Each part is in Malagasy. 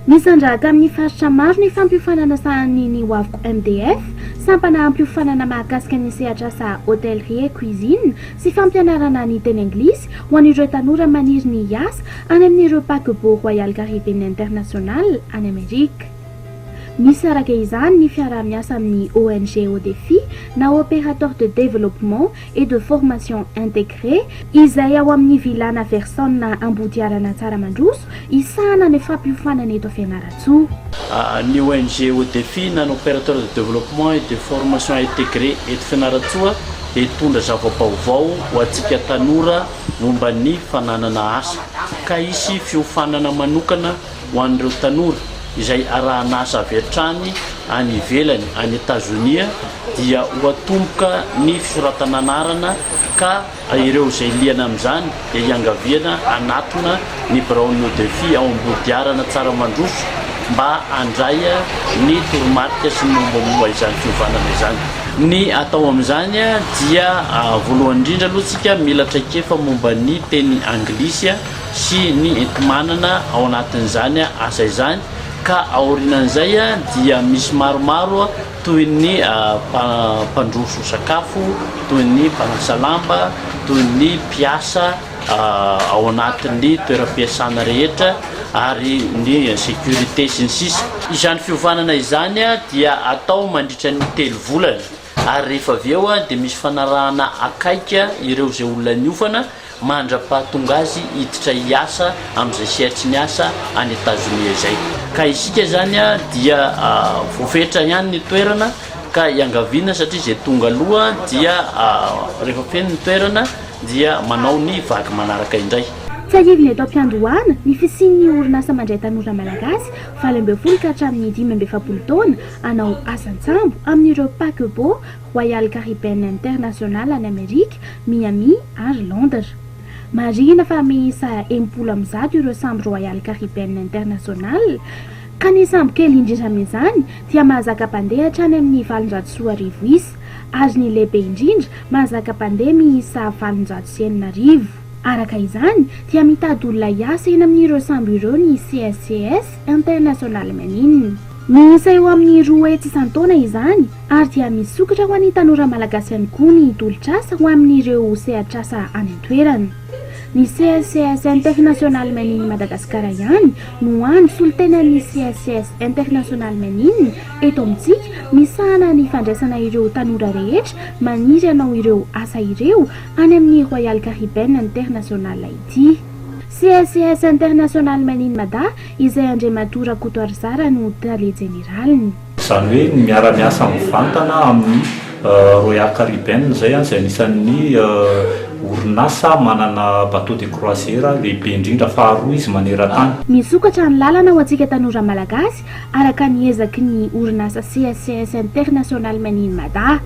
Misandraka amin'ny faritra maro ny fampiofanana sahan'ny hoaviko MDF, sampana ampiofanana mahakasika ny sehatra asa hôtellerie et cuisine sy fampianarana ny teny anglisy ho an'ireo tanora maniry ny hiasa any amin'ireo paquebot Royal Caribbean International any Amerika. Misy araka izany ny fiara-miasa amin'ny ONG au défi na opérateur de développement et de formation intégrée izay ao amin'ny vilana Verson na ambodiarana Tsaramandroso isahana ny fampiofanana eto Fianarantsoa. Ny ONG au défi na opérateur de développement et de formation intégrée eto Fianarantsoa dia tondra zava-baovao ho antsika tanora momba ny fananana asa ka isy fiofanana manokana ho an'ireo tanora izay arahana asa avy hatrany any ivelany any Etazonia dia ho atomboka ny fisoratana anarana ka ireo izay liana amin'izany dia iangaviana anatona ny Brown au défi ao ambodiarana Tsaramandroso mba handray ny toromarika sy ny mombamomba izany fiovanana izany. Ny atao amin'izany dia voalohany indrindra aloha tsika mila traikefa momba ny teny anglisy sy ny entimanana ao anatin'izany asa izany ka aorinan'izay dia misy maromaro toy ny mpandroso sakafo, toy ny mpanasa lamba, toy ny mpiasa ao anatin'ny toeram-piasana rehetra ary ny sécurité sy ny sisa. Izany fiovanana izany dia atao mandritra ny 3 volana ary rehefa avy eo dia misy fanarahana akaika ireo izay olona niofana mandra-pahatonga azy hiditra hiasa amin'izay sehatry ny asa any Etazonia izay. Ka isika zany dia voafetra ihany ny toerana ka iangaviana satria izay tonga aloha dia rehefa feno ny toerana dia manao ny vaky manaraka indray. Tsy ahivina eto am-piandohana ny fisian'ny orinasa mandray tanora malagasy 20 ka hatramin'ny 17 taona hanao asan-tsambo amin'ireo paquebot Royal Caribbean International any Amerika, Miami ary Londres. Marina fa miisa 70 ireo sambo Royal Caribbean International ka ny sambo kely indrindra amin'izany dia mahazaka mpandeha hatrany amin'ny 710 isa ary ny lehibe indrindra mahazaka mpandeha miisa 709. Araka izany dia mitady olona hiasa eny amin'ireo sambo ireo ny CSCS International Menine. Miisa eo amin'ny 2 hetsy isan-taona izany ary dia misokatra ho an'ny tanora malagasy ihany koa ny tolotr'asa ho amin'ireo sehatr'asa any an-toerana. Ny CSCS International Menine Madagasikara ihany no any solitenan'ny CSCS International Menine eto amintsika misahana ny fandraisana ireo tanora rehetra maniry hanao ireo asa ireo any amin'ny Royal Caribbean International ity. CSCS International Menine Mada izay Andriamatora Kotoarizara no tale generaliny. Izany hoe miara-miasa mivantana amin'ny Royal Caribbean izay anisan'ny orinasa manana bateau de croisière lehibe indrindra faharoa izy maneran-tany. Misokatra ny lalana ho antsika tanora malagasy araka ny ezaky ny orinasa CSCS International Menine Mada.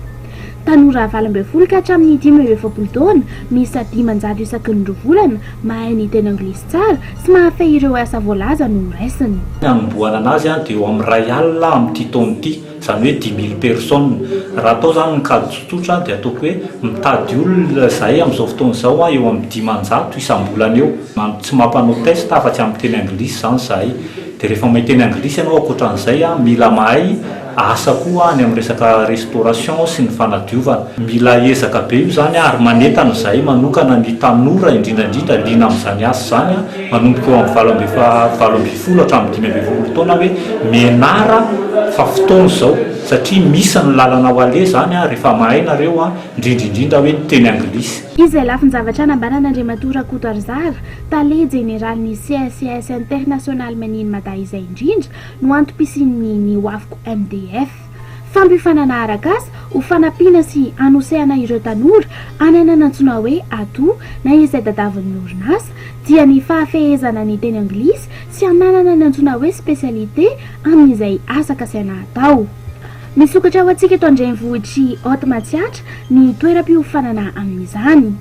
Tanora 20 ka hatramin'ny 17 taona miisa 500 isaky ny 2 volana mahay ny teny anglisy tsara sy mahafehy ireo asa voalaza no raisiny. Anomboana anazy dia eo amin'ny ray alina amin'ny 10 taona ity, izany hoe 10 000 personnes. Raha atao zany ny kady tsotsotra dia ataoko hoe mitady olona izay amin'izao fotoana izao eo amin'ny 500 isam-bolana eo. Tsy mampanao test afa-tsy amin'ny teny anglisy zany zahay. Dia rehefa mahay teny anglisy ianao ankoatran'izay mila mahay asa koa any amin'ny resaka restauration sy ny fanadiovana. Mila ezaka be io zany ary manentana zahay manokana ny tanora indrindrandrindra liana amin'izany asa zany manomboka eo amin'ny 20 hatramin'ny 15 taona hoe mianara fa fotoana izao satria misy ny lalana ho ale zany rehefa mahay nareo indrindrandrindra hoe teny anglisy. Izay lafin-javatra nambaran'Andriamatora Kotoarizara tale generaliny CSCS International Menine Mada izay indrindra no antom-pisian'ny ny hoaviko MDF. Fampiofanana arak'asa ho fanampiana sy anosehana ireo tanora any nanantsona hoe ato na izay dadavin'ny orinasa dia ny fahafehezana ny teny anglisy sy ananana nantsona hoe spesialite amin'izay asa kasaina atao. Misokatra ho antsika eto andrenivohitry Haute-Matsiatra ny toeram-piofanana amin'izany.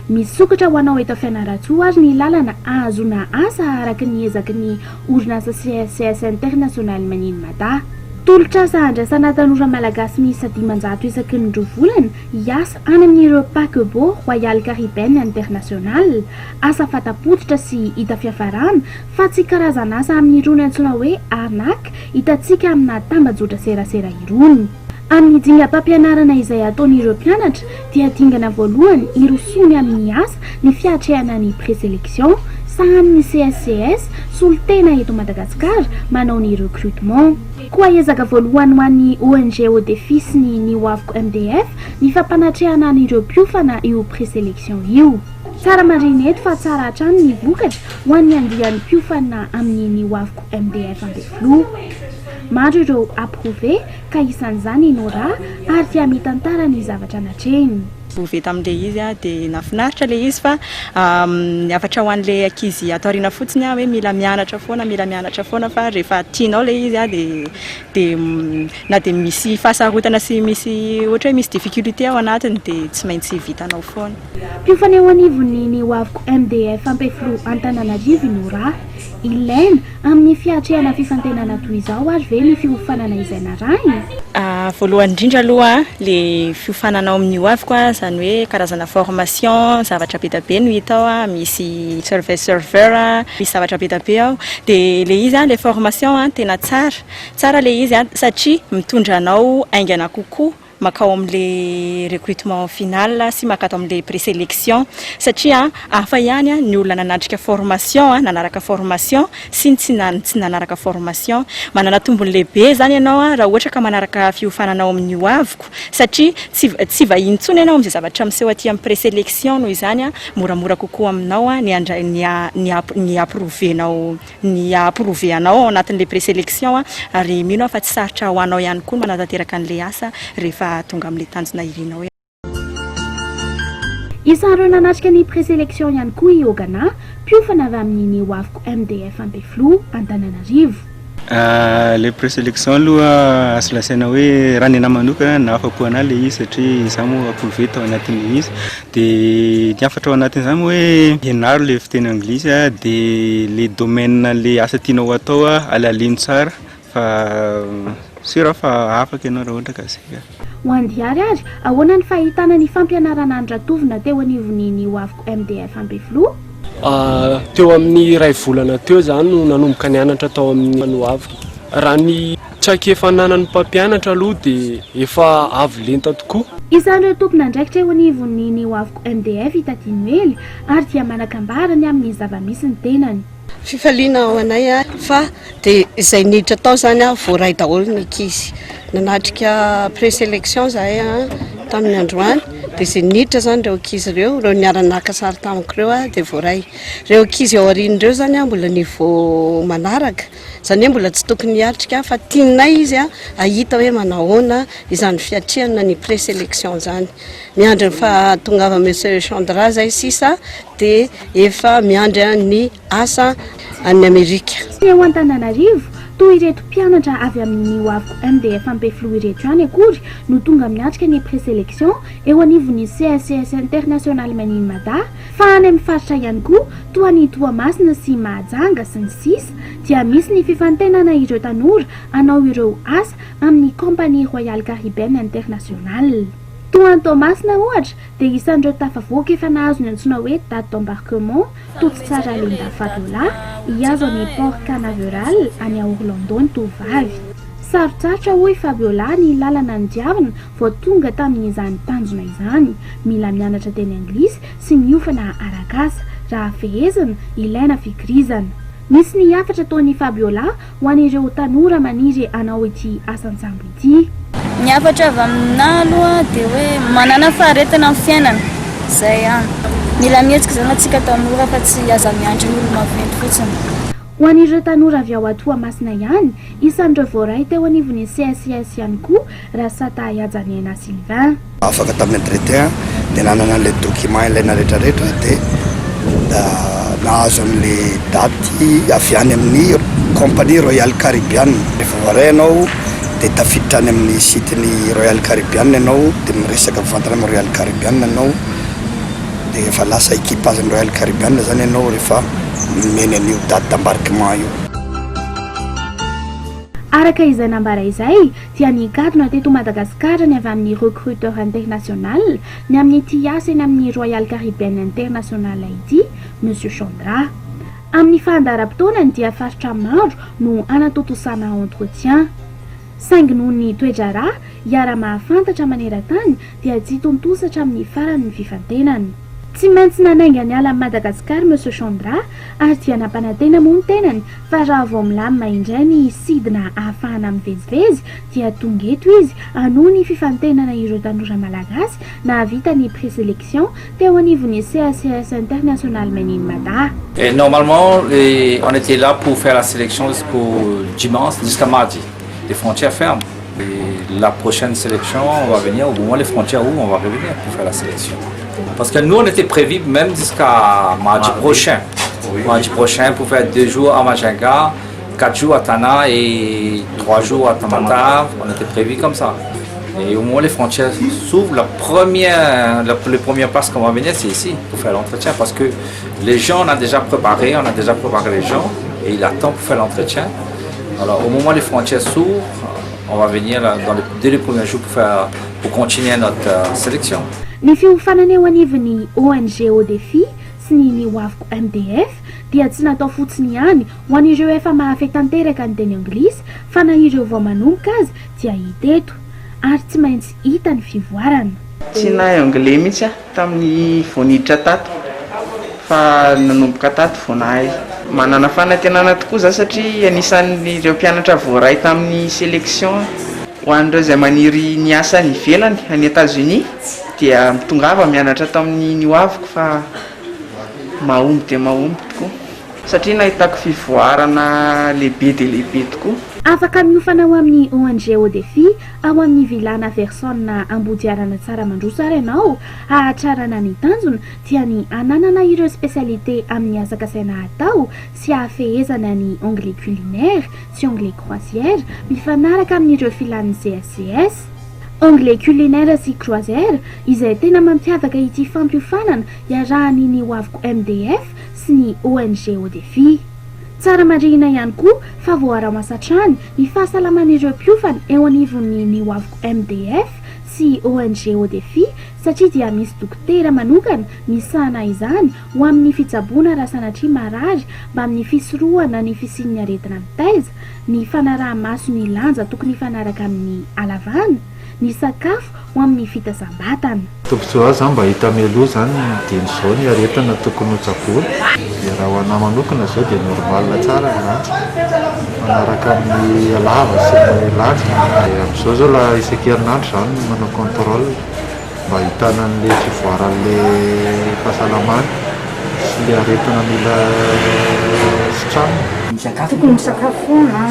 Misokatra ho anao eto Fianarantsoa ary ny lalana ahazona asa araka ny ezaky ny orinasa CSCS International Menine Mada. Tolotr'asa andrasana tanora malagasy miisa 500 isaky ny roa volana hiasa any amin'ireo paquebot Royal Caribbean International. Asa fatapototra sy hita fiafarana fa tsy karazana asa amin'irony antsoina hoe arnaque hitantsika amina tambajotra serasera irony. Amin'ny dingam-pampianarana izay ataon'ireo mpianatra dia dingana voalohany irosony amin'ny asa ny fiatrehana ny présélection sahan'ny CSCS solotena eto Madagasikara manao ny recrutement. Koa ezaka voalohany ho an'ny ONG au défi sy ny nihoaviko MDF ny fampanatrehana an'ireo mpiofana io présélection io. Tsara mariny eto fa tsara hatrany ny vokatra ho an'ny andian'ny mpiofana amin'ny nihoaviko MDF Ambeflo. Maro ireo approuvé ka isan'izany Nora ary tia mitantara ny zavatra natrehiny. Vita am'le izy dia nafinaritra le izy fa niafatra ho an'le ankizy ato aoriana fotsiny hoe mila mianatra foana fa rehefa tianao le izy dia na dia misy fahasarotana sy misy ohatra hoe misy difficulté ao anatiny dia tsy maintsy vitanao foana. Mpiofana eo anivony ny hoaviko MDF Ambeflo Antananarivo Nora ilaina amin'ny fiatrehana fifantenana toy izao ary ve ny fiofanana izay narahiny? Voalohany indrindra aloha le fiofanana ao amin'ny hoaviko zany hoe karazana formation zavatra be be no hita ao misy serveur misy zavatra be be ao dia le izy le formation tena tsara le izy satria mitondra anao aingana kokoa makao am'le recrutement final sy makato am'le présélection satria afa ihany ny olona nanatrika formation nanaraka formation sy tsy nanaraka formation manana tombony lehibe zany ianao raha ohatra ka manaraka fiofananao amin'ny hoaviko satria tsy vahiny intsony ianao am'izay zavatra miseho aty amin'ny présélection noho izany moramora kokoa aminao ny approuvé anao anatin'le présélection ary mino fa tsy sarotra ho anao ihany koa manatanteraka an'le asa rehefa tonga amin'le tanjona irinao. Isan'ireo nanatrika ny présélection ihany koa iogana mpiofana avy amin'ny hoaviko MDF Ambeflo Antananarivo. Le présélection aloha azo lasaina hoe raha ny anahy manokana na afa-po anahy le izy satria izaho moa approuvé tao anatin'le izy dia niafatra ao anatin'izany hoe ianaro le fiteny anglisy dia le domaine le asa tianao atao alalino tsara fa sira fa afaka ianao raha ohatra ka zay. Ho andihary ary ahoana ny fahitana ny fampianarana andratovina teo anivony ny hoaviko MDF Ambeflo? Teo amin'ny ray volana teo zany no nanomboka nianatra tao amin'ny hoaviko. Raha ny tsaky efa nanan'ny mpampianatra aloha dia efa avy lenta tokoa. Isan'ireo tompona andraikitra eo anivony ny hoaviko MDF Itatinuely ary dia manakambara ny amin'ny zava-misy ny tenany. Fifaliana ao anay fa dia izay niditra tao zany voaray daholo ny ankizy. Nanatrika présélection zahay tamin'ny androany dia izay niditra zany ireo ankizy ireo niara-naka sary tamiko ireo dia voaray. Ireo ankizy ao aorian'ireo zany mbola niveau manaraka zany hoe mbola tsy tokony hiatrika fa tianay izy ahita hoe manahoana izany fiatrehana ny présélection zany. Miandry fa tongava monsieur Chandra zay sisa dia efa miandry ny asa any Amerika. Eo Antananarivo toy ireto mpianatra avy amin'ny hoaviko MDF Ambeflo ireto ihany akory no tonga miatrika ny présélection eo anivony CSCS International Maninmada fa any amin'ny faritra ihany koa toa ny Toamasina sy Mahajanga sy ny sisa dia misy ny fifantenana ireo tanora anao ireo asa amin'ny compagnie Royal Caribbean International. Toa Toamasina ohatra dia isan'ireo tafavoaka efa nahazo ny antsoina hoe date d'embarquement toto tsara Linda Fabiola hiazo any Port Canaveral any Orlando ny tovavy. Sarotsarotra hoy Fabiola ny lalana ny diavana vao tonga tamin'izany tanjona izany, mila mianatra teny anglisy sy miofana arak'asa raha fehezana ilaina fikirizana. Misy ny hafatra taon'ny Fabiola ho an'ireo tanora maniry anao ity asan-tsambo ity. Ny hafatra avy aminah aloha dia hoe manana faharetana amin'ny fiainana izay ihany. Mila mihetsika zany atsika tanora fa tsy aza miandry ny olona maventy fotsiny. Ho an'ireo tanora avy ao Toamasina ihany, isan'ireo voaray teo anivony CSCS ihany koa Rasata Yajaniana Sylvain. Afaka tamin'ny entretien dia nanana an'ilay document ilaina rehetrarehetra dia nahazo an'ilay daty avy any amin'ny compagnie Royal Caribbean. Rehefa voaray ianao dia tafiditra any amin'ny sitiny Royal Caribbean ianao dia miresaka mivantana amin'ny Royal Caribbean ianao dia efa lasa équipage Royal Caribbean zany ianao rehefa meny an'io date d'embarquement io. araka izay nambara izay dia nikatona teto Madagasikara ny avy amin'ny recruteur international ny amin'ny ity asa eny amin'ny Royal Caribbean International ity Monsieur Chandra. Amin'ny fandaharam-potoanany dia faritra maro no anatotosana entretien. Saingy noho ny toedrara hiara mahafantatra maneran-tany dia tsy tontosatra amin'ny farany ny fifantenany. Tsy maintsy nanainga ny ala amin'ny Madagasikara Monsieur Chandra ary dia nampanantena moa ny tenany fa raha vao milamina indray ny sidina ahafahana mivezivezy dia tonga eto izy hanohy ny fifantenana ireo tanora malagasy nahavita ny présélection teo anivon'ny CACS international Menimada. Et normalement, on était là pour faire la sélection jusqu'au dimanche, jusqu'à mardi. Les frontières ferment. Et la prochaine sélection, on va venir au moment les frontières où on va revenir pour faire la sélection. Parce que nous, on était prévus même jusqu'à mardi prochain. Mardi prochain pour faire 2 jours à Majinga, 4 jours à Tana et 3 jours à Tamatar. On était prévus comme ça. Et au moment où les frontières s'ouvrent, le premier place qu'on va venir, c'est ici pour faire l'entretien. Parce que les gens, on a déjà préparé les gens et ils attendent pour faire l'entretien. Alors au moment où les frontières s'ouvrent, on va venir dès les premiers jours pour continuer notre sélection. Ny fiofanana eo anivon'ny ONG ODEFI sy ny nihoaviko MDF dia tsy natao fotsiny ihany ho an'ireo efa mahafy tanteraka ny teny anglisy fa na ireo vao manomboka azy dia hita eto ary tsy maintsy hita ny fivoarana. Tsy nahay anglais mihitsy tamin'ny voaniditra tato fa nanomboka tato vao nahay. Manana fanantenana tokoa za satria anisan'ireo mpianatra voaray tamin'ny sélection ho an'ireo izay maniry niasa any ivelany any États-Unis dia mitongava mianatra tamin'ny nihoaviko fa mahomby dia mahomby tokoa satria nahitako fivoarana lehibe dia lehibe tokoa. Afaka miofana ao amin'ny ONG ODEFI ao amin'ny vilana Versona ambodiarana tsara mandroso ary ianao hahatrarana ny tanjona dia ny ananana ireo spécialité amin'ny asakasaina atao sy hahafehezana ny anglais culinaire sy anglais croisière mifanaraka amin'ireo filan'ny CACS. Anglais culinaire sy croisière izay tena mampiavaka ity fampiofanana iarahany ny hoaviko MDF sy ny ONG ODEFI. Tsara marihina ihany koa fa voara-masatrany ny fahasalaman'ireo mpiofana eo anivon'ny nihoaviko MDF sy ONG ODEFI satria dia misy dokotera manokana misana izany ho amin'ny fitsaboana raha sanatria marary mba amin'ny fisorohana ny fisian'ny aretina mitaiza, ny fanaraha-maso ny lanja tokony hifanaraka amin'ny halavana, ny sakafo ho amin'ny fitasambatana. Tombontsoa azy mba hita meloa zany dia izao ny aretina tokony ho tsaboana. Raha ho anahy manokana zao dia normal tsara anazy manaraka amin'ny lava sy ny lanja. Amin'izao zao la isan-kerinandro zany manao contrôle mba hitana an'ilay fivoaran'ilay fahasalamana sy ilay aretina mila sitrana. Tokony misakafoana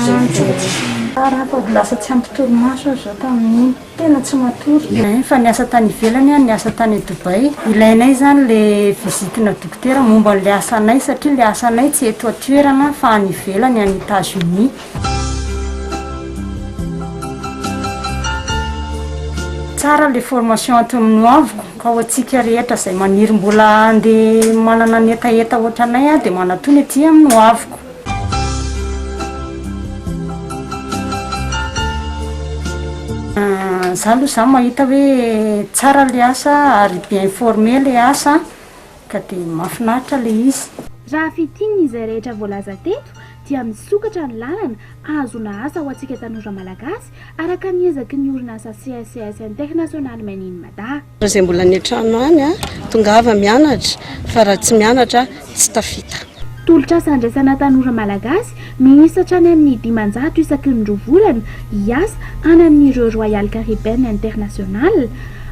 raha lasa tsy ampy torimaso zao tamin'iny tena tsy matory fa niasa tany ivelany niasa tany Dubai ilainay zany le vizitina dokotera momba n'le asanay satria le asanay tsy eto atoerana fa any ivelany any États-Unis. Tsara le formation ato amin'ny hoaviko ka ho antsika rehetra izay maniry mbola andeha manana ny etaeta ohatranay dia manatony aty amin'ny hoaviko. Za aloha za mahita hoe tsara le asa ary bien informé le asa ka dia mahafinaritra le izy. Raha fitininy izay rehetra voalaza teto dia misokatra ny lalana ahazona asa ho antsika tanora malagasy araka ny ezaky ny orinasa CACS international Menimada. Izay mbola ny an-trano any tongava mianatra fa raha tsy mianatra tsy tafita. Tolotra asa andraisana tanora malagasy mihisatra any amin'ny 500 isaky ny roa volana hiasa any amin'ireo Royal Caribbean International.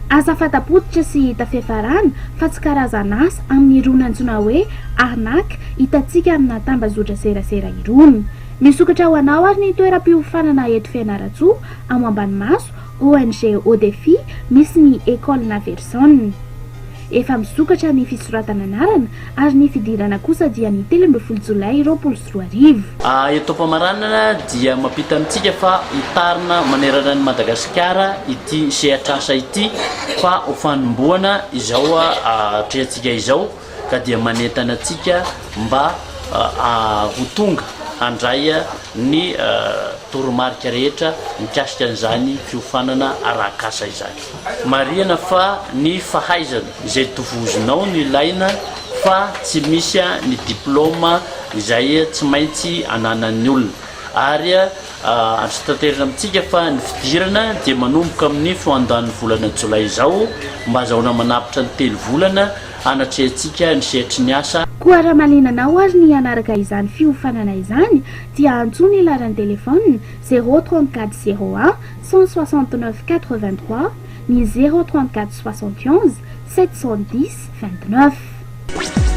Asa fatapototra sy tafefarana fa tsy karazana asa amin'ny irony antsoina hoe arnaque hitantsika amina tambazotra serasera irony. Misokatra ho anao ary ny toeram-piofanana eto Fianarantsoa ao Ambanimaso ONG ODEFI misy ny école na Versona. Efa misokatra ny fisoratana anarana ary ny fidirana kosa dia ny 12 Jolay 2024. Eto Pamaranana dia mampita amintsika fa hitarina manerana ny Madagasikara ity sehatrasa ity fa ho fanomboana izao atrehantsika izao ka dia manentana antsika mba ho tonga handray ny toromarika rehetra mikasika an'izany fiofanana arakasa izany. Marihana fa ny fahaizana izay tovozinao no ilaina fa tsy misy ny diplôma izay tsy maintsy ananan'ny olona. Ary azo tanterana amintsika fa ny fidirana dia manomboka amin'ny foandan'ny volana jolay izao mba azahoana manapitra ny 3 volana anatrehantsika ny sehatry ny asa. Koa raha malinanao ary ny anaraka izany fiofanana izany dia antsoina ny laran'ny telefônina 034 01 169 83 ny 034 71 710 29.